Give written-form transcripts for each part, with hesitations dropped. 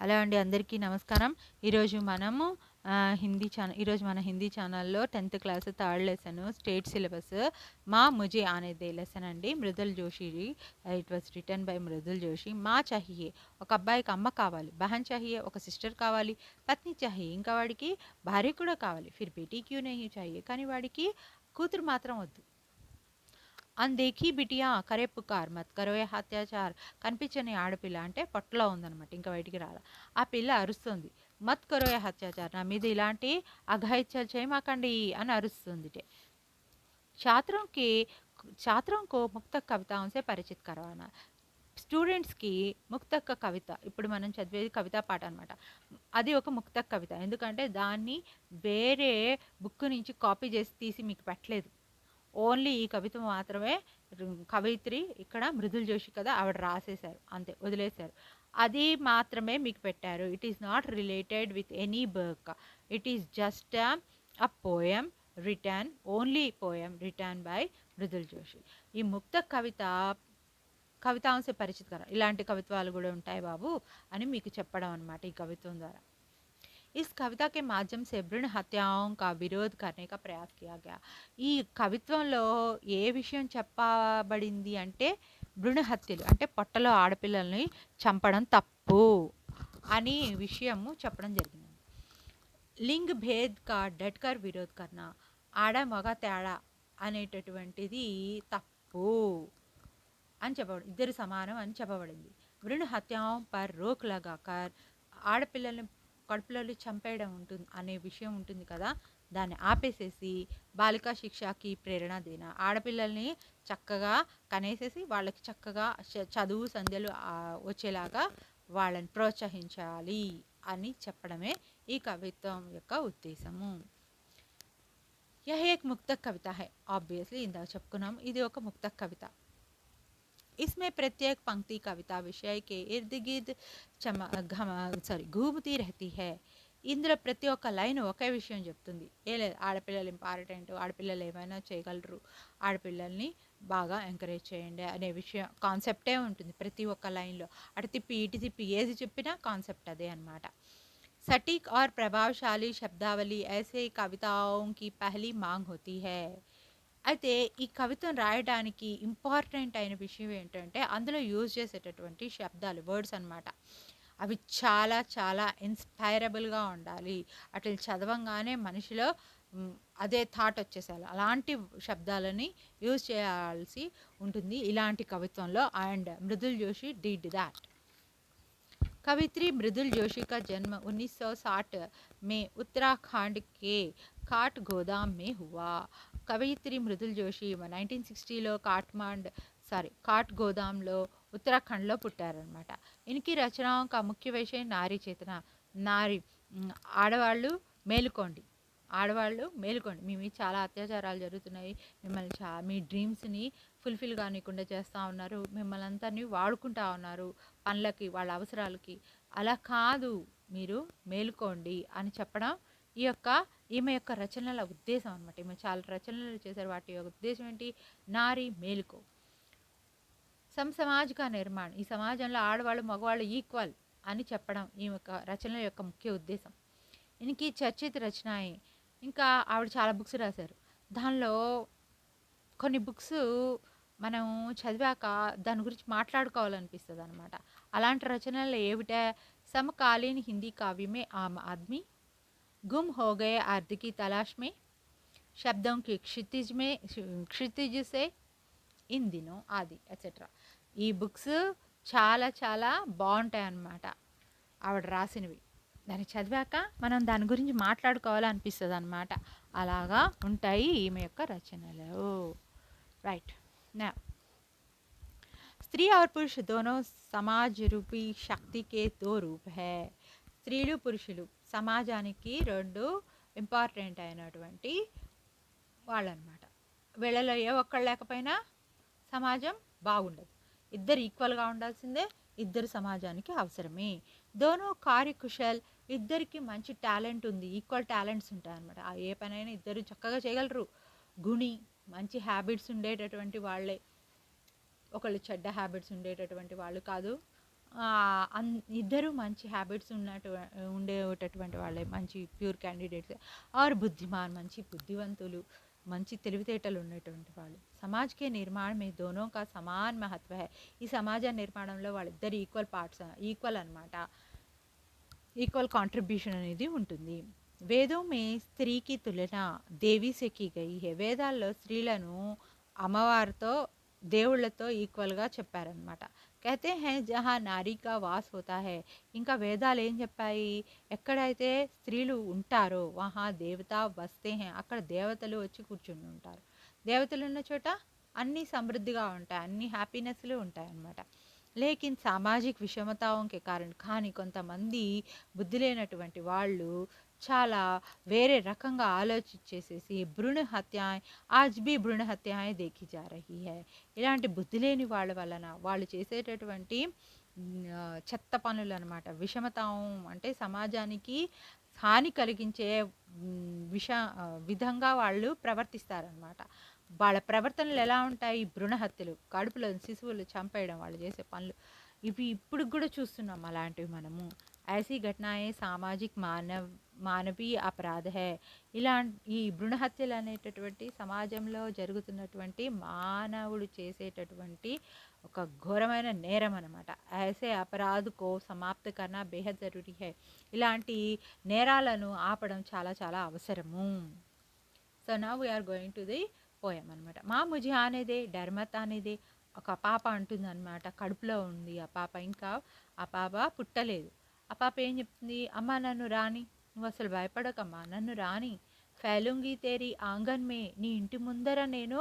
Hello అండి, అందరికీ నమస్కారం. ఈరోజు మనము ఈరోజు మన హిందీ ఛానల్‌లో 10థ్ class third lesson state syllabus మా ముజే ఆనేదే లెసన్ అండి. మృదుల్ జోషిది. It was written by Mridul Joshi. మా చాహియే, ఒక అబ్బాయికి అమ్మ కావాలి. బహన్ చాహియే, ఒక సిస్టర్ కావాలి. పత్ని చాహియే, ఇంకా వాడికి భార్య కూడా కావాలి. ఫిర్ బేటీ క్యూ నహీ చాహియే, కానీ వాడికి కూతురు మాత్రం వద్దు. అందేఖీ బిటియా కరే పుకార్ మత్ కరోయే అత్యాచార్, కనిపించని ఆడపిల్ల అంటే పొట్టలో ఉందన్నమాట, ఇంకా బయటికి రాల. ఆ పిల్ల అరుస్తుంది, మత్ కరోయే అత్యాచార్, నా మీద ఇలాంటి అఘాయిత్యాలు చేయమాకండి అని అరుస్తుంది. छात्रों के छात्रों को मुक्तक कविताओं से परिचित करवाना. స్టూడెంట్స్కి ముక్తక్క కవిత, ఇప్పుడు మనం చదివేది కవితా పాట అనమాట. అది ఒక ముక్తక్ కవిత, ఎందుకంటే దాన్ని వేరే బుక్ నుంచి కాపీ చేసి తీసి మీకు పెట్టలేదు. ఓన్లీ ఈ కవిత మాత్రమే కవయిత్రి ఇక్కడ మృదుల్ జోషి కదా, ఆవిడ రాసేశారు, అంతే వదిలేశారు. అది మాత్రమే మీకు పెట్టారు. It is not related with any book. It is just a poem return, only poem written by Mridul Joshi. ఈ ముక్త కవితాంశ పరిచిత కర, ఇలాంటి కవిత్వాలు కూడా ఉంటాయి బాబు అని మీకు చెప్పడం అనమాట ఈ కవిత్వం ద్వారా. इस कविता के माध्यम से भ्रूण हत्याओं का विरोध करने का प्रयास किया गया. ఈ కవిత్వంలో ఏ విషయం చెప్పబడింది అంటే భ్రూణ హత్యలు అంటే పొట్టలో ఆడపిల్లల్ని చంపడం తప్పు అని విషయము చెప్పడం జరిగింది. లింగ్ భేద్ కా డట్కర్ విరోధ్ కర్నా, ఆడ మగ తేడా అనేటటువంటిది తప్పు అని చెప్పబడి, ఇద్దరు సమానం అని చెప్పబడింది. భ్రూణ హత్యాం పర్ రోక్ లగాకర్, ఆడపిల్లల్ని కడుపులో చంపేయడం ఉంటుంది అనే విషయం ఉంటుంది కదా, దాన్ని ఆపేసేసి బాలికా శిక్షకి ప్రేరణ దేనా, ఆడపిల్లల్ని చక్కగా కనేసేసి వాళ్ళకి చక్కగా చదువు సంధ్యలు వచ్చేలాగా వాళ్ళని ప్రోత్సహించాలి అని చెప్పడమే ఈ కవిత్వం యొక్క ఉద్దేశము. యహ్ ఏక్ ముక్తక్ కవిత హై, ఆబ్వియస్లీ ఇందాక చెప్పుకున్నాం, ఇది ఒక ముక్తక్ కవిత. इसमें प्रत्येक पंक्ति कविता विषय के इर्द गिर्द घूमती रहती है. ఇందులో ప్రతి ఒక్క లైన్ ఒకే విషయం చెప్తుంది. ఏ లేదు, ఆడపిల్లలు ఇంపార్టెంట్, ఆడపిల్లలు ఏమైనా చేయగలరు, ఆడపిల్లల్ని బాగా ఎంకరేజ్ చేయండి అనే విషయం కాన్సెప్టే ఉంటుంది ప్రతి ఒక్క లైన్లో. అటు తిప్పి ఇటు తిప్పి ఏది చెప్పినా కాన్సెప్ట్ అదే అనమాట. सटीक और प्रभावशाली शब्दावली ऐसे कविताओं की पहली मांग होती है. అయితే ఈ కవితను రాయడానికి ఇంపార్టెంట్ అయిన విషయం ఏంటంటే అందులో యూజ్ చేసేటటువంటి శబ్దాలు, వర్డ్స్ అనమాట. అవి చాలా చాలా ఇన్స్పైరబుల్గా ఉండాలి. అట్లా చదవంగానే మనిషిలో అదే థాట్ వచ్చేసాలి, అలాంటి శబ్దాలని యూజ్ చేయాల్సి ఉంటుంది ఇలాంటి కవిత్వంలో. And Mridul Joshi did that. कवित्री मृदुल जोशी का जन्म 1960 में उत्तराखंड के काठ गोदाम में हुआ. कवित्री मृदुल जोशी 1960లో काठ गोदामలో उत्तराखंडలో పుట్టారనమాట. ఇన్కి రచనాओं का मुख्य विषय नारी चेतना. ఆడవాళ్ళు మేలుకోండి, ఆడవాళ్ళు మేలుకోండి, మీ మీద చాలా అత్యాచారాలు జరుగుతున్నాయి, మిమ్మల్ని మీ డ్రీమ్స్ని ఫుల్ఫిల్ కానివ్వకుండా చేస్తూ ఉన్నారు, మిమ్మల్ని అందరినీ వాడుకుంటా ఉన్నారు పనులకి, వాళ్ళ అవసరాలకి. అలా కాదు, మీరు మేలుకోండి అని చెప్పడం ఈమె యొక్క రచనల ఉద్దేశం అనమాట. ఈమె చాలా రచనలు చేశారు, వాటి యొక్క ఉద్దేశం ఏంటి, నారీ మేలుకో. సమాజ్ కా నిర్మాణం, ఈ సమాజంలో ఆడవాళ్ళు మగవాళ్ళు ఈక్వల్ అని చెప్పడం ఈమె రచనల యొక్క ముఖ్య ఉద్దేశం. ఇనికి చర్చిత రచనాయి, ఇంకా ఆవిడ చాలా బుక్స్ రాశారు. దానిలో కొన్ని బుక్స్ మనం చదివాక దాని గురించి మాట్లాడుకోవాలనిపిస్తుంది అనమాట. అలాంటి రచనలు ఏమిటా, సమకాలీన హిందీ కావ్యమే ఆమ్ ఆద్మీ, గుమ్ హో గయే अर्ध की तलाश में, शब्दों की क्षितिज से इन दिनों आदि ఎట్సెట్రా. ఈ బుక్స్ చాలా చాలా బాగుంటాయి అన్నమాట ఆవిడ రాసినవి. దాన్ని చదివాక మనం దాని గురించి మాట్లాడుకోవాలనిపిస్తుంది అనమాట. అలాగా ఉంటాయి ఈమె యొక్క రచనలు. రైట్ నా స్త్రీ और पुरुष दोनों समाज रूपी शक्ति के दो रूप है. స్త్రీలు పురుషులు సమాజానికి రెండు ఇంపార్టెంట్ అయినటువంటి వాళ్ళు అనమాట. వీళ్ళలో ఏ ఒక్కళ్ళు లేకపోయినా సమాజం బాగుండదు. ఇద్దరు ఈక్వల్గా ఉండాల్సిందే, ఇద్దరు సమాజానికి అవసరమే. దోనో కార్యకుశల్, ఇద్దరికి మంచి టాలెంట్ ఉంది, ఈక్వల్ టాలెంట్స్ ఉంటాయి అనమాట. ఏ పనైనా ఇద్దరు చక్కగా చేయగలరు. గుణి, మంచి హ్యాబిట్స్ ఉండేటటువంటి వాళ్ళే, ఒకళ్ళు చెడ్డ హ్యాబిట్స్ ఉండేటటువంటి వాళ్ళు కాదు. అన్ ఇద్దరు మంచి హ్యాబిట్స్ ఉండేటటువంటి వాళ్ళే, మంచి ప్యూర్ క్యాండిడేట్స్. ఆర్ బుద్ధిమాన్, మంచి బుద్ధివంతులు, మంచి తెలివితేటలు ఉన్నటువంటి వాళ్ళు. సమాజ్‌కే నిర్మాణ్ మే దోనో కా సమాన్ మహత్వ హై. ఈ సమాజ నిర్మాణంలో వాళ్ళిద్దరు ఈక్వల్ పార్ట్స్, ఈక్వల్ అనమాట. ఈక్వల్ కాంట్రిబ్యూషన్ అనేది ఉంటుంది. వేదం మే స్త్రీకి తులన దేవి సే కీ గయి హై. వేదాల్లో స్త్రీలను అమ్మవారితో, దేవుళ్ళతో ఈక్వల్గా చెప్పారనమాట. కహతే హై జహా నారీ కా వాస్ హోతా హై. ఇంకా వేదాలు ఏం చెప్పాయి, ఎక్కడైతే స్త్రీలు ఉంటారో వహా దేవత వస్తే హై. అక్కడ దేవతలు వచ్చి కూర్చుని ఉంటారు. దేవతలు ఉన్న చోట అన్నీ సమృద్ధిగా ఉంటాయి, అన్ని హ్యాపీనెస్లు ఉంటాయి అన్నమాట. లేకిన్ సామాజిక విషమతాओं కారణం, కానీ కొంతమంది బుద్ధి లేనటువంటి వాళ్ళు చాలా వేరే రకంగా ఆలోచించేసేసి భ్రూణ హత్య, ఆజ్ బీ భ్రూణ హత్యాయే దేఖీ జా రహీ హై. ఇలాంటి బుద్ధి లేని వాళ్ళ వలన వాళ్ళు చేసేటటువంటి చెత్త పనులు అనమాట. విషమతాం అంటే సమాజానికి హాని కలిగించే విధంగా వాళ్ళు ప్రవర్తిస్తారనమాట. వాళ్ళ ప్రవర్తనలు ఎలా ఉంటాయి, భ్రూణ హత్యలు, కడుపులో శిశువులు చంపేయడం, వాళ్ళు చేసే పనులు ఇవి ఇప్పుడు కూడా చూస్తున్నాం అలాంటివి మనము. ఐసీ ఘటనాయే సామాజిక్ మానవీయ అపరాధ హై. ఇలా ఈ భ్రూణ హత్యలు అనేటటువంటి సమాజంలో జరుగుతున్నటువంటి మానవుడు చేసేటటువంటి ఒక ఘోరమైన నేరం అనమాట. ఐసే అపరాధకో సమాప్త కన్నా బేహద్ జరూరీ హై. ఇలాంటి నేరాలను ఆపడం చాలా చాలా అవసరము. So now we are going to the poem అనమాట. మా ముజి ఆనేదే డర్మత్ ఆనేదే. ఒక పాప అంటుందన్నమాట, కడుపులో ఉంది ఆ పాప, ఇంకా ఆ పాప పుట్టలేదు. ఆ పాప ఏం చెప్తుంది, అమ్మ నన్ను రాని, నువ్వు అసలు భయపడకమ్మా, నన్ను రాని, ఫైలుంగి తేరి ఆంగన్ మే, నీ ఇంటి ముందర నేను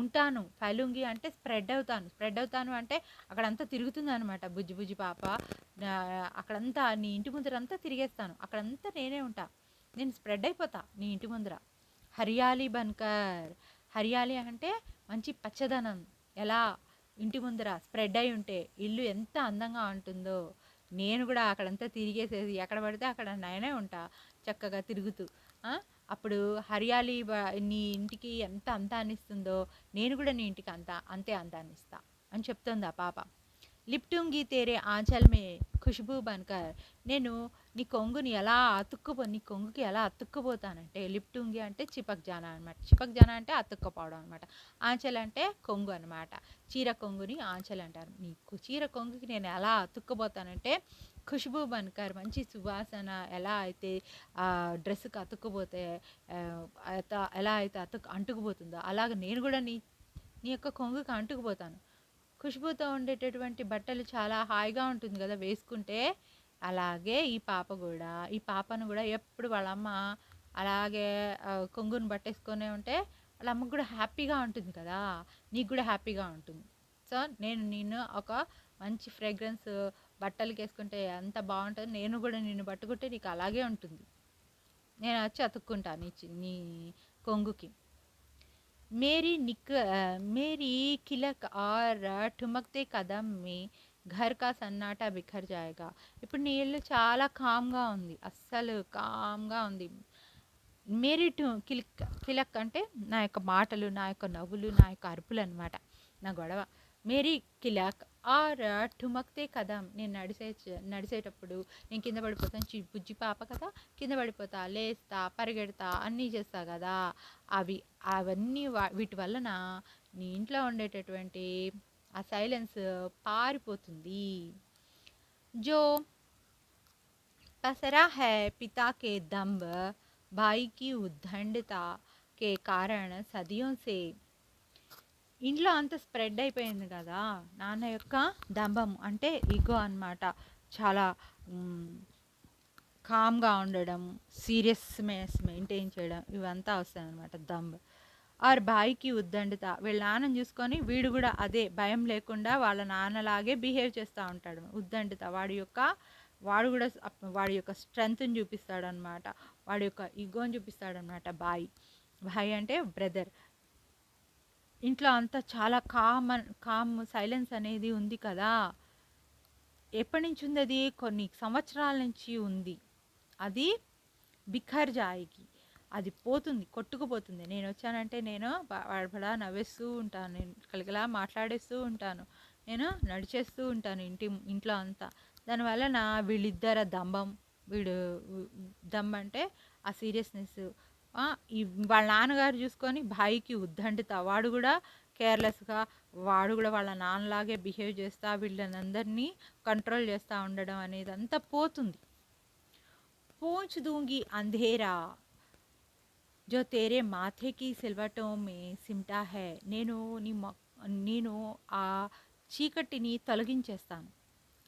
ఉంటాను. ఫైలుంగి అంటే స్ప్రెడ్ అవుతాను, స్ప్రెడ్ అవుతాను అంటే అక్కడంతా తిరుగుతుంది అనమాట బుజ్జి బుజ్జి పాప. అక్కడంతా నీ ఇంటి ముందరంతా తిరిగేస్తాను, అక్కడంతా నేనే ఉంటా, నేను స్ప్రెడ్ అయిపోతా నీ ఇంటి ముందర. హరియాలి బన్కర్, హరియాలి అంటే మంచి పచ్చదనం, ఎలా ఇంటి ముందర స్ప్రెడ్ అయి ఉంటే ఇల్లు ఎంత అందంగా ఉంటుందో, నేను కూడా అక్కడంతా తిరిగేసేసి ఎక్కడ పడితే అక్కడ నేనే ఉంటా చక్కగా తిరుగుతూ. అప్పుడు హరియాలి నీ ఇంటికి ఎంత అందాన్ని ఇస్తుందో నేను కూడా నీ ఇంటికి అంతే అందాన్ని ఇస్తా అని చెప్తుంది ఆ పాప. లిప్టుంగి తేరే ఆంచల్ మే ఖుష్బూ బన్కర్, నేను నీ కొంగుని ఎలా నీ కొంగుకి ఎలా అతుక్కుపోతానంటే, లిప్టుంగి అంటే చిపక్ జానా అనమాట, చిపక్ జానా అంటే అతుక్కపోవడం అనమాట, ఆంచల్ అంటే కొంగు అనమాట. చీర కొంగుని ఆంచల్ అంటారు. నీకు చీర కొంగుకి నేను ఎలా అతుక్కుపోతానంటే, ఖుష్బూ బన్కర్, మంచి సువాసన ఎలా అయితే డ్రెస్సుకి అతుక్కుపోతే ఎలా అయితే అంటుకుపోతుందో అలాగ నేను కూడా నీ యొక్క కొంగుకి అంటుకుపోతాను. ఖుష్బూతో ఉండేటటువంటి బట్టలు చాలా హాయిగా ఉంటుంది కదా వేసుకుంటే, అలాగే ఈ పాప కూడా, ఈ పాపను కూడా ఎప్పుడు వాళ్ళ అమ్మ అలాగే కొంగుని పట్టేసుకొనే ఉంటే వాళ్ళ అమ్మకు కూడా హ్యాపీగా ఉంటుంది కదా, నీకు కూడా హ్యాపీగా ఉంటుంది. సో నిన్ను ఒక మంచి ఫ్రేగ్రెన్స్ బట్టలకి వేసుకుంటే ఎంత బాగుంటుంది, నేను కూడా నిన్ను పట్టుకుంటే నీకు అలాగే ఉంటుంది, నేను వచ్చి అతుక్కుంటాను నీ కొంగుకి. मेरी किलक और ठुमकते कदम में घर का సన్నాటా బిఖర్ జాయేగా. ఇప్పుడు నీ ఇల్లు చాలా కామ్గా ఉంది, అస్సలు కామ్గా ఉంది. మేరీ కిలక్ అంటే నా యొక్క మాటలు, నా యొక్క నవ్వులు, నా యొక్క అరుపులు అనమాట, నా గొడవ. మేరీ కిలక్ ఆర్ ఠుమక్తే కదం, నేను నడిచేటప్పుడు నేను కింద పడిపోతాను, బుజ్జి పాప కదా, కింద పడిపోతా, లేస్తా, పరిగెడతా, అన్నీ చేస్తా కదా, అవన్నీ వీటి వలన నీ ఇంట్లో ఉండేటటువంటి ఆ సైలెన్స్ పారిపోతుంది. జో पसरा है पिता के दम्भ, भाई की उद्दंडता के कारण सदियों से. ఇంట్లో అంత స్ప్రెడ్ అయిపోయింది కదా, నాన్న యొక్క దంభం అంటే ఈగో అనమాట, చాలా కామ్గా ఉండడం, సీరియస్నెస్ మెయింటైన్ చేయడం, ఇవంతా వస్తాయన్నమాట దంబ్. ఆర్ బాయికి ఉద్దండత, వీళ్ళ నాన్నని చూసుకొని వీడు కూడా అదే భయం లేకుండా వాళ్ళ నాన్నలాగే బిహేవ్ చేస్తూ ఉంటాడు. ఉద్దండత వాడు కూడా వాడి యొక్క స్ట్రెంగ్త్ని చూపిస్తాడనమాట, వాడి యొక్క ఈగోని చూపిస్తాడనమాట. బాయ్ అంటే బ్రదర్. ఇంట్లో అంతా చాలా కామ్ సైలెన్స్ అనేది ఉంది కదా, ఎప్పటి నుంచి ఉంది అది, కొన్ని సంవత్సరాల నుంచి ఉంది. అది బిఖర్ జాయికి, అది పోతుంది, కొట్టుకుపోతుంది. నేను వచ్చానంటే నేను బడా నవ్వేస్తూ ఉంటాను, నేను కలిగలా మాట్లాడేస్తూ ఉంటాను, నేను నడిచేస్తూ ఉంటాను ఇంట్లో అంతా. దానివలన వీళ్ళిద్దర దంభం, వీడు దమ్ అంటే ఆ సీరియస్నెస్, ఈ వాళ్ళ నాన్నగారు చూసుకొని భాయికి ఉద్దండిత, వాడు కూడా కేర్లెస్గా, వాడు కూడా వాళ్ళ నాన్నలాగే బిహేవ్ చేస్తా వీళ్ళనందరినీ కంట్రోల్ చేస్తూ ఉండడం అనేది అంతా పోతుంది. పూంచ్ దూంగి అంధేరా జో తేరే మాథేకి సిల్వటో మే సిమ్టా హై, నేను నేను ఆ చీకటిని తొలగించేస్తాను,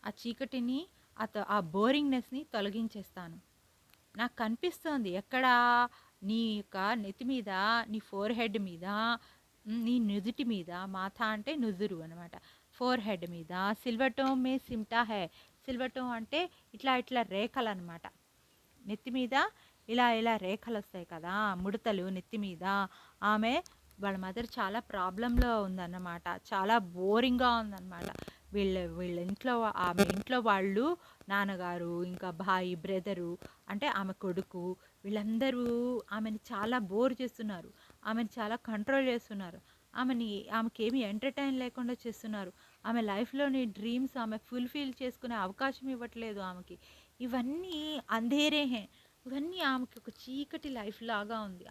ఆ చీకటిని, ఆ బోరింగ్నెస్ని తొలగించేస్తాను. నాకు కనిపిస్తోంది ఎక్కడ, నీ యొక్క నెత్తి మీద, నీ ఫోర్ హెడ్ మీద, నీ నుదుటి మీద, మాథా అంటే నుదురు అనమాట, ఫోర్ హెడ్ మీద, సిల్వటోం మే సిమ్టా హై, సిల్వటోం అంటే ఇట్లా ఇట్లా రేఖలు అనమాట, నెత్తి మీద ఇలా ఇలా రేఖలు వస్తాయి కదా, ముడతలు నెత్తి మీద. ఆమె వాళ్ళ మదర్ చాలా ప్రాబ్లంలో ఉందన్నమాట, చాలా బోరింగ్గా ఉందన్నమాట. వీళ్ళ ఇంట్లో, ఆమె ఇంట్లో వాళ్ళు, నాన్నగారు, ఇంకా భాయి, బ్రదరు, అంటే ఆమె కొడుకు, వీళ్ళందరూ ఆమెని చాలా బోర్ చేస్తున్నారు, ఆమెను చాలా కంట్రోల్ చేస్తున్నారు, ఆమెకేమీ ఎంటర్టైన్ లేకుండా చేస్తున్నారు, ఆమె లైఫ్లోని డ్రీమ్స్ ఆమె ఫుల్ఫిల్ చేసుకునే అవకాశం ఇవ్వట్లేదు ఆమెకి. ఇవన్నీ అంధేరే హే, ఇవన్నీ ఆమెకి ఒక చీకటి లైఫ్ లాగా ఉంది,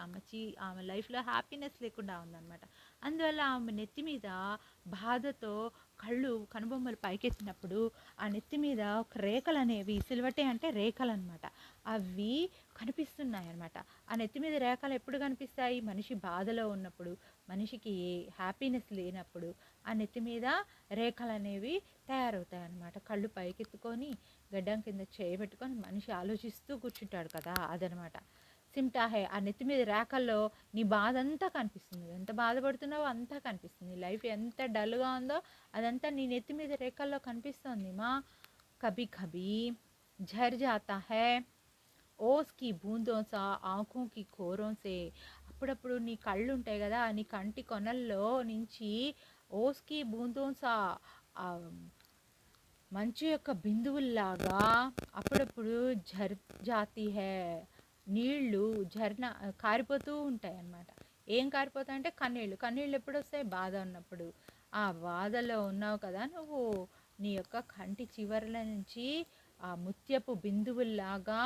ఆమె లైఫ్లో హ్యాపీనెస్ లేకుండా ఉందన్నమాట. అందువల్ల ఆమె నెత్తి మీద బాధతో కనుబొమ్మలు పైకెత్తినప్పుడు ఆ నెత్తి మీద ఒక రేఖలు అనేవి, సిల్వటే అంటే రేఖలు అనమాట, అవి కనిపిస్తున్నాయి అనమాట. ఆ నెత్తి మీద రేఖలు ఎప్పుడు కనిపిస్తాయి, మనిషి బాధలో ఉన్నప్పుడు, మనిషికి హ్యాపీనెస్ లేనప్పుడు ఆ నెత్తి మీద రేఖలు అనేవి తయారవుతాయి అన్నమాట. కళ్ళు పైకెత్తుకొని గడ్డం కింద చేయబెట్టుకొని మనిషి ఆలోచిస్తూ కూర్చుంటాడు కదా, అదనమాట సిమ్టా హే. ఆ నెత్తి మీద రేఖల్లో నీ బాధ అంతా కనిపిస్తుంది, ఎంత బాధపడుతున్నావో అంతా కనిపిస్తుంది, లైఫ్ ఎంత డల్గా ఉందో అదంతా నీ నెత్తి మీద రేఖల్లో కనిపిస్తుంది మా. కభీ కభీ झर जाता है ఓస్ కి బూందో సా ఆంఖోं की కోరోं से, అప్పుడప్పుడు నీ కళ్ళు ఉంటాయి కదా, నీ కంటి కొనల్లో నుంచి ఓస్కి బూందో సా, మంచు యొక్క బిందువుల్లాగా అప్పుడప్పుడు ఝర్ జాతి హే, నీళ్ళు ఝర్న కారిపోతూ ఉంటాయి అన్నమాట. ఏం కారిపోతాయి అంటే కన్నీళ్ళు. కన్నీళ్ళు ఎప్పుడు వస్తాయి, బాధ ఉన్నప్పుడు. ఆ బాధలో ఉన్నావు కదా నువ్వు, నీ యొక్క కంటి చివర్ల నుంచి ఆ ముత్యపు బిందువుల్లాగా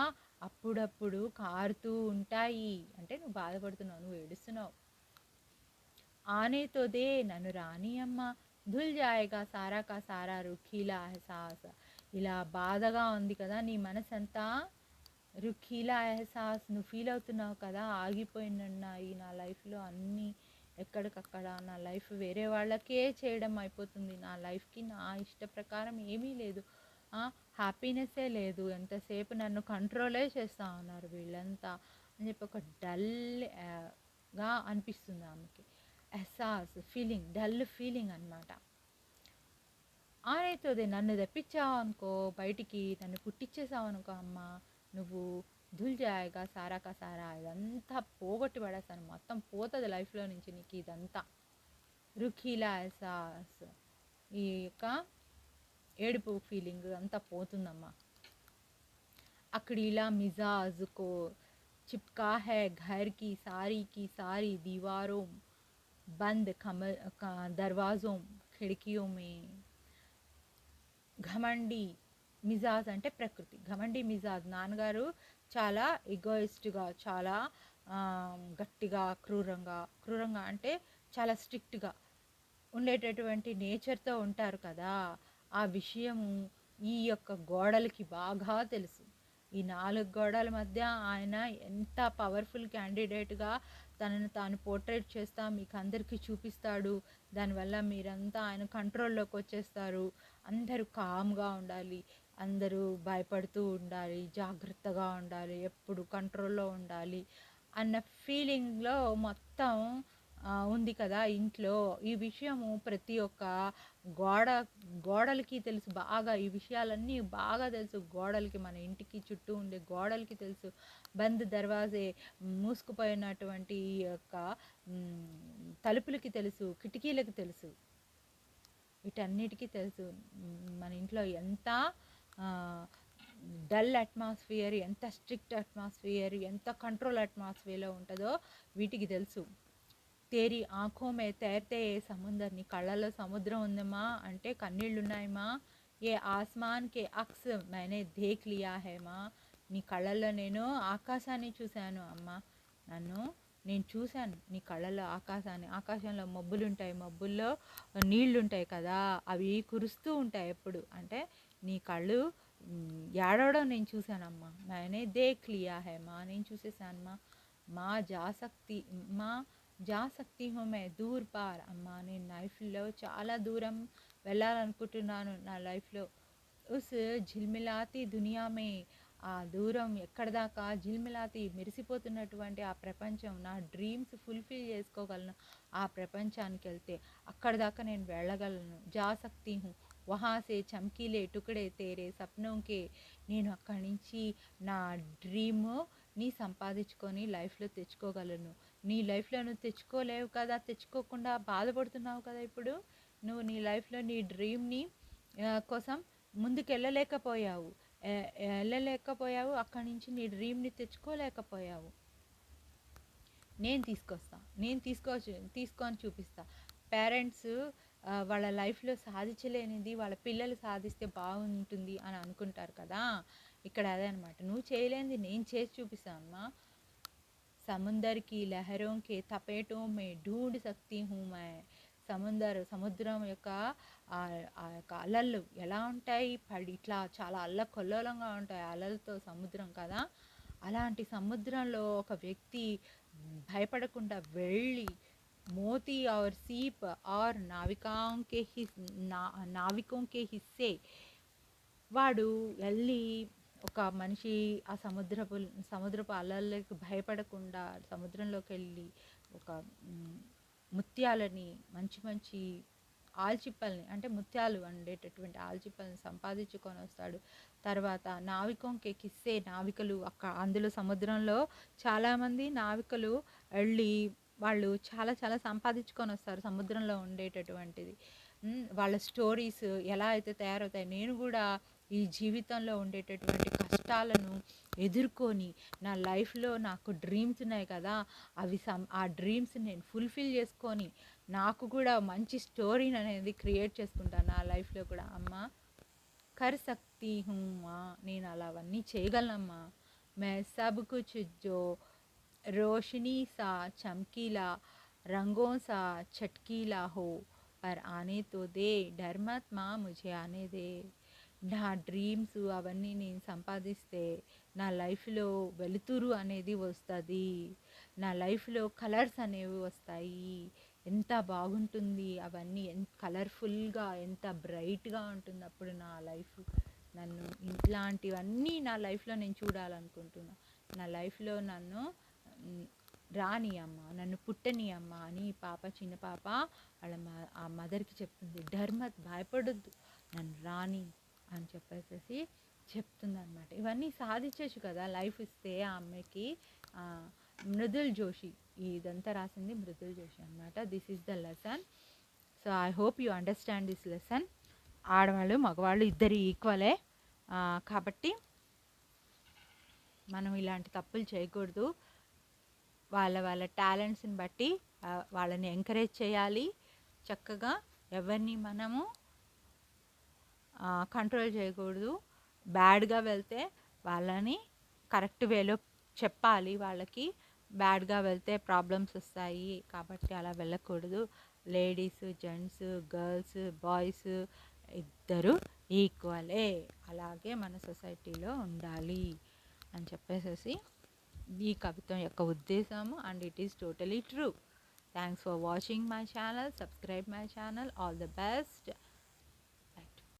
అప్పుడప్పుడు కారుతూ ఉంటాయి, అంటే నువ్వు బాధపడుతున్నావు, నువ్వు ఏడుస్తున్నావు. ఆనే తో దే, నన్ను రాని అమ్మ, ధుల్ జాయేగా సారా కా సారా రుఖీలా ఎహసాస్, ఇలా బాధగా ఉంది కదా నీ మనసంతా, రుఖీలా ఎహసాస్, నువ్వు ఫీల్ అవుతున్నావు కదా, ఆగిపోయినన్నాయి నా లైఫ్లో అన్నీ, ఎక్కడికక్కడ నా లైఫ్ వేరే వాళ్ళకే చేయడం అయిపోతుంది, నా లైఫ్కి నా ఇష్ట ప్రకారం ఏమీ లేదు, హ్యాపీనెస్సే లేదు, ఎంతసేపు నన్ను కంట్రోలే చేస్తూ ఉన్నారు వీళ్ళంతా అని చెప్పి ఒక డల్గా అనిపిస్తుంది ఆమెకి. ఎహసాస్ ఫీలింగ్, డల్ ఫీలింగ్ అనమాట. ఆనైతుంది, నన్ను తెప్పించావు అనుకో బయటికి, నన్ను పుట్టించేసావు అనుకో అమ్మ, నువ్వు ధుల్ జాయేగా సారా కా సారా, ఇదంతా పోగొట్టి పడేస్తాను, మొత్తం పోతుంది లైఫ్లో నుంచి నీకు ఇదంతా. రుఖీలా ఎహసాస్, ఈ యొక్క ఏడుపు ఫీలింగ్ అంతా పోతుందమ్మా. అక్కడిలా మిజాజ్కో चिपका है घर की सारी दीवारों, बंद दरवाज़ों खिड़कियों में, ఘమండి మిజాజ్ అంటే ప్రకృతి, ఘమండి మిజాజ్, నాన్నగారు చాలా ఎగోయిస్ట్గా, చాలా గట్టిగా, క్రూరంగా అంటే చాలా స్ట్రిక్ట్గా ఉండేటటువంటి నేచర్తో ఉంటారు కదా, ఆ విషయము ఈ యొక్క గోడలకి బాగా తెలుసు. ఈ 4 గోడల మధ్య ఆయన ఎంత పవర్ఫుల్ క్యాండిడేట్గా తనను తాను పోర్ట్రేట్ చేస్తా మీకు అందరికీ చూపిస్తాడు, దానివల్ల మీరంతా ఆయన కంట్రోల్లోకి వచ్చేస్తారు, అందరూ కామ్గా ఉండాలి, అందరూ భయపడుతూ ఉండాలి, జాగ్రత్తగా ఉండాలి, ఎప్పుడు కంట్రోల్లో ఉండాలి అన్న ఫీలింగ్లో మొత్తం ఉంది కదా ఇంట్లో. ఈ విషయము ప్రతి ఒక్క గోడలకి తెలుసు బాగా, ఈ విషయాలన్నీ బాగా తెలుసు గోడలకి, మన ఇంటికి చుట్టూ ఉండే గోడలకి తెలుసు. బంద్ దర్వాజే, మూసుకుపోయినటువంటి ఈ యొక్క తలుపులకి తెలుసు, కిటికీలకి తెలుసు, వీటన్నిటికీ తెలుసు. మన ఇంట్లో ఎంత డల్ అట్మాస్ఫియర్, ఎంత స్ట్రిక్ట్ అట్మాస్ఫియర్, ఎంత కంట్రోల్ అట్మాస్ఫియర్లో ఉంటుందో వీటికి తెలుసు. తేరీ ఆంఖో మే తైర్తే ఏ సముందర్, నీ కళ్ళల్లో సముద్రం ఉందమ్మా అంటే కన్నీళ్ళున్నాయి మా. ఏ ఆస్మాన్ కే అక్స్ मैंने देख लिया है మా, నీ కళ్ళల్లో నేను ఆకాశాన్ని చూశాను అమ్మా. నన్ను నేను చూశాను నీ కళ్ళల్లో ఆకాశాన్ని. ఆకాశంలో మబ్బులుంటాయి, మబ్బుల్లో నీళ్లుంటాయి కదా, అవి కురుస్తూ ఉంటాయి ఎప్పుడు అంటే నీ కళ్ళు ఏడవడం నేను చూశానమ్మా. मैंने देख लिया है మా, నేను చూసేసాను మా. మా जा सकती हूँ मैं दूर पार అమ్మా, నేను లైఫ్లో చాలా దూరం వెళ్ళాలనుకుంటున్నాను నా లైఫ్లో. ఉస్ ఝిల్మిలాతి దునియా మే, ఆ దూరం ఎక్కడ దాకా, ఝిల్మిలాతి మెరిసిపోతున్నటువంటి ఆ ప్రపంచం, నా డ్రీమ్స్ ఫుల్ఫిల్ చేసుకోగలను ఆ ప్రపంచానికి వెళ్తే, అక్కడ దాకా నేను వెళ్ళగలను. జా సక్తి హూ వహాసే చమ్కీలే టుకడే తేరే సప్నోంకే, నేను అక్కడి నుంచి నా డ్రీము నీ సంపాదించుకొని లైఫ్లో తెచ్చుకోగలను. నీ లైఫ్లో నువ్వు తెచ్చుకోలేవు కదా, తెచ్చుకోకుండా బాధపడుతున్నావు కదా ఇప్పుడు. నువ్వు నీ లైఫ్లో నీ డ్రీమ్ని కోసం ముందుకు వెళ్ళలేకపోయావు, అక్కడి నుంచి నీ డ్రీమ్ని తెచ్చుకోలేకపోయావు. నేను తీసుకొని చూపిస్తా. పేరెంట్స్ వాళ్ళ లైఫ్లో సాధించలేనిది వాళ్ళ పిల్లలు సాధిస్తే బాగుంటుంది అని అనుకుంటారు కదా, ఇక్కడ అదే అనమాట. నువ్వు చేయలేనిది నేను చేసి చూపిస్తాను అమ్మా. సముందర్ కి లహరోం కే తపేటో మే ఢూంఢ్ సక్తి హూ మై, సముద్రం యొక్క ఆ యొక్క అలలు ఎలా ఉంటాయి, ఇట్లా చాలా అల్లకొల్లోలంగా ఉంటాయి అలలతో సముద్రం కదా. అలాంటి సముద్రంలో ఒక వ్యక్తి భయపడకుండా వెళ్ళి మోతీ और सीप और नाविकों के हिस्से, వాడు వెళ్ళి ఒక మనిషి ఆ సముద్రపు అలలకు భయపడకుండా సముద్రంలోకి వెళ్ళి ఒక ముత్యాలని, మంచి మంచి ఆల్చిప్పల్ని అంటే ముత్యాలు వండేటటువంటి ఆల్చిప్పల్ని సంపాదించుకొని వస్తాడు. తర్వాత నావికంకి కిస్సే, నావికలు అందులో సముద్రంలో చాలామంది నావికలు వెళ్ళి వాళ్ళు చాలా చాలా సంపాదించుకొని వస్తారు సముద్రంలో ఉండేటటువంటిది. వాళ్ళ స్టోరీస్ ఎలా అయితే తయారవుతాయి, నేను కూడా ఈ జీవితంలో ఉండేటటువంటి కష్టాలను ఎదుర్కొని నా లైఫ్లో నాకు డ్రీమ్స్ ఉన్నాయి కదా, ఆ డ్రీమ్స్ నేను ఫుల్ఫిల్ చేసుకొని నాకు కూడా మంచి స్టోరీని అనేది క్రియేట్ చేసుకుంటాను నా లైఫ్లో కూడా. అమ్మ కర్ సక్తి హూ మా, నేను అలా అవన్నీ చేయగలనమ్మా. మే సబ్ కుచ్ జో రోషనీ సా చమ్కీలా, రంగోं सा చట్కీలా హో, పర్ ఆనే తో దే, డర్ మత్ మా ముझे ఆనే దే. నా డ్రీమ్స్ అవన్నీ నేను సంపాదిస్తే నా లైఫ్లో వెలుతురు అనేది వస్తుంది, నా లైఫ్లో కలర్స్ అనేవి వస్తాయి. ఎంత బాగుంటుంది అవన్నీ, ఎంత కలర్ఫుల్గా, ఎంత బ్రైట్గా ఉంటుంది అప్పుడు నా లైఫ్. నన్ను ఇట్లాంటివన్నీ నా లైఫ్లో నేను చూడాలనుకుంటున్నా. నా లైఫ్లో నన్ను రాని అమ్మ, నన్ను పుట్టని అమ్మ అని పాప, చిన్న పాప వాళ్ళ ఆ మదర్కి చెప్తుంది. ధర్మత్ భయపడొద్దు, నన్ను రాని అని చెప్పేసి చెప్తుంది అనమాట. ఇవన్నీ సాధించచ్చు కదా లైఫ్ ఇస్తే ఆ అమ్మాయికి. మృదుల్ జోషి ఇదంతా రాసింది మృదుల్ జోషి అనమాట. This is the lesson. So I hope you understand this lesson. ఆడవాళ్ళు మగవాళ్ళు ఇద్దరు ఈక్వలే కాబట్టి మనం ఇలాంటి తప్పులు చేయకూడదు. వాళ్ళ టాలెంట్స్ని బట్టి వాళ్ళని ఎంకరేజ్ చేయాలి చక్కగా. ఎవరిని మనము కంట్రోల్ చేయకూడదు. బ్యాడ్గా వెళ్తే వాళ్ళని కరెక్ట్ వేలో చెప్పాలి. వాళ్ళకి బ్యాడ్గా వెళ్తే ప్రాబ్లమ్స్ వస్తాయి కాబట్టి అలా వెళ్ళకూడదు. లేడీస్, జెంట్స్, గర్ల్స్, బాయ్స్ ఇద్దరు ఈక్వలే, అలాగే మన సొసైటీలో ఉండాలి అని చెప్పేసి ఈ కవిత్వం యొక్క ఉద్దేశము. And it is totally true. Thanks for watching my channel. Subscribe my channel. All the best.